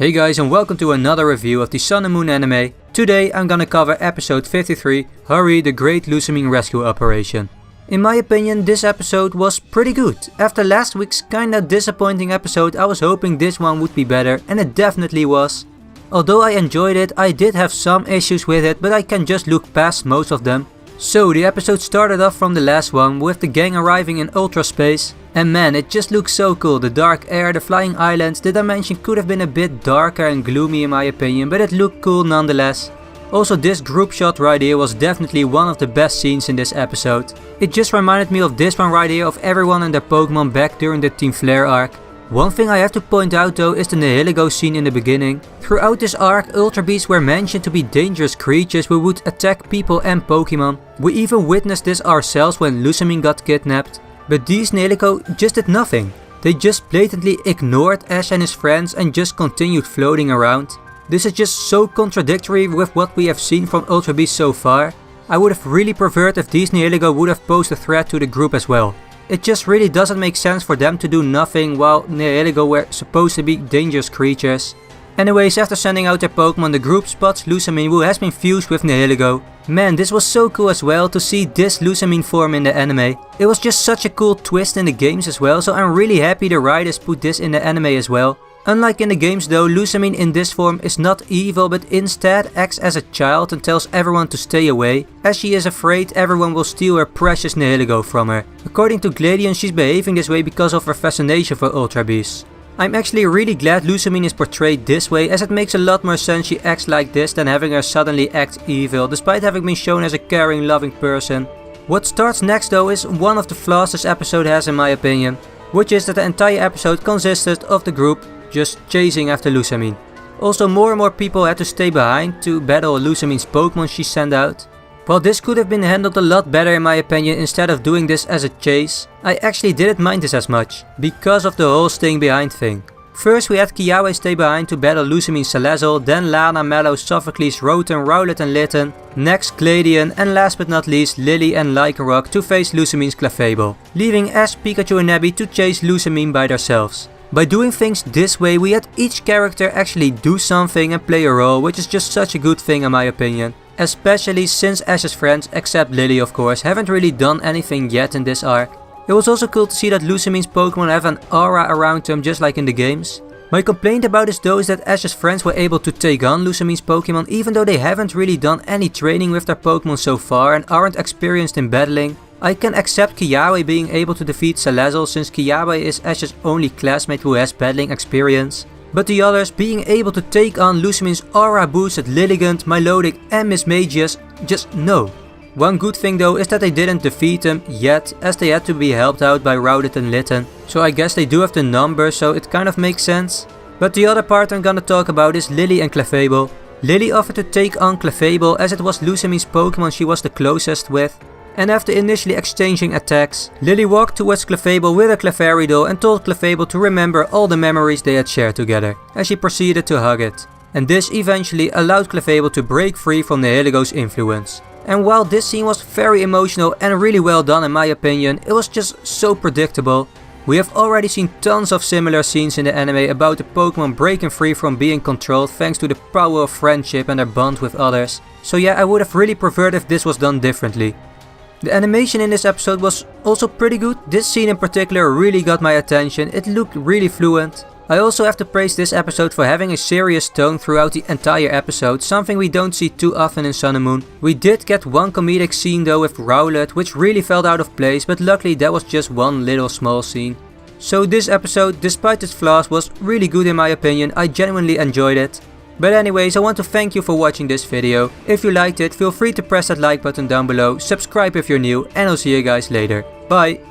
Hey guys, and welcome to another review of the Sun and Moon anime. Today I'm gonna cover episode 53, Hurry the Great Lusamine Rescue Operation. In my opinion, this episode was pretty good. After last week's kinda disappointing episode, I was hoping this one would be better, and it definitely was. Although I enjoyed it, I did have some issues with it, but I can just look past most of them. So the episode started off from the last one with the gang arriving in ultra space. And man, it just looks so cool. The dark air, the flying islands, the dimension could have been a bit darker and gloomy in my opinion, but it looked cool nonetheless. Also, this group shot right here was definitely one of the best scenes in this episode. It just reminded me of this one right here of everyone and their Pokemon back during the Team Flare arc. One thing I have to point out though is the Nihilego scene in the beginning. Throughout this arc, Ultra Beasts were mentioned to be dangerous creatures who would attack people and Pokemon. We even witnessed this ourselves when Lusamine got kidnapped. But these Nihilego just did nothing. They just blatantly ignored Ash and his friends and just continued floating around. This is just so contradictory with what we have seen from Ultra Beasts so far. I would have really preferred if these Nihilego would have posed a threat to the group as well. It just really doesn't make sense for them to do nothing while Nihilego were supposed to be dangerous creatures. Anyways, after sending out their Pokemon, the group spots Lusamine, who has been fused with Nihilego. Man, this was so cool as well to see this Lusamine form in the anime. It was just such a cool twist in the games as well, so I'm really happy the writers put this in the anime as well. Unlike in the games though, Lusamine in this form is not evil, but instead acts as a child and tells everyone to stay away, as she is afraid everyone will steal her precious Nihilego from her. According to Gladion, she's behaving this way because of her fascination for Ultra Beasts. I'm actually really glad Lusamine is portrayed this way, as it makes a lot more sense she acts like this than having her suddenly act evil, despite having been shown as a caring, loving person. What starts next though is one of the flaws this episode has in my opinion, which is that the entire episode consisted of the group just chasing after Lusamine. Also, more and more people had to stay behind to battle Lusamine's Pokemon she sent out. While this could have been handled a lot better in my opinion, instead of doing this as a chase, I actually didn't mind this as much, because of the whole staying behind thing. First we had Kiawe stay behind to battle Lusamine's Salazzle, then Lana, Mallow, Sophocles, Rotom, Rowlet and Litten, next Gladion, and last but not least Lily and Lycanroc to face Lusamine's Clefairy, leaving Ash, Pikachu and Nebby to chase Lusamine by themselves. By doing things this way, we had each character actually do something and play a role, which is just such a good thing in my opinion. Especially since Ash's friends, except Lily of course, haven't really done anything yet in this arc. It was also cool to see that Lusamine's Pokemon have an aura around them just like in the games. My complaint about this though is that Ash's friends were able to take on Lusamine's Pokemon even though they haven't really done any training with their Pokemon so far and aren't experienced in battling. I can accept Kiawe being able to defeat Salazzle since Kiawe is Ash's only classmate who has battling experience. But the others being able to take on Lusamine's aura boosted Lilligant, Milotic and Mismagius, just no. One good thing though is that they didn't defeat them yet, as they had to be helped out by Rowlet and Litten, so I guess they do have the numbers, so it kind of makes sense. But the other part I'm gonna talk about is Lily and Clefairy. Lily offered to take on Clefairy as it was Lusamine's Pokemon she was the closest with. And after initially exchanging attacks, Lily walked towards Clefairy with a Clefairy doll and told Clefairy to remember all the memories they had shared together, as she proceeded to hug it. And this eventually allowed Clefairy to break free from Nihilego's influence. And while this scene was very emotional and really well done in my opinion, it was just so predictable. We have already seen tons of similar scenes in the anime about the Pokemon breaking free from being controlled thanks to the power of friendship and their bond with others. So yeah, I would have really preferred if this was done differently. The animation in this episode was also pretty good. This scene in particular really got my attention, it looked really fluent. I also have to praise this episode for having a serious tone throughout the entire episode, something we don't see too often in Sun and Moon. We did get one comedic scene though with Rowlet, which really felt out of place, but luckily that was just one little small scene. So this episode, despite its flaws, was really good in my opinion. I genuinely enjoyed it. But anyways, I want to thank you for watching this video. If you liked it, feel free to press that like button down below, subscribe if you're new, and I'll see you guys later. Bye!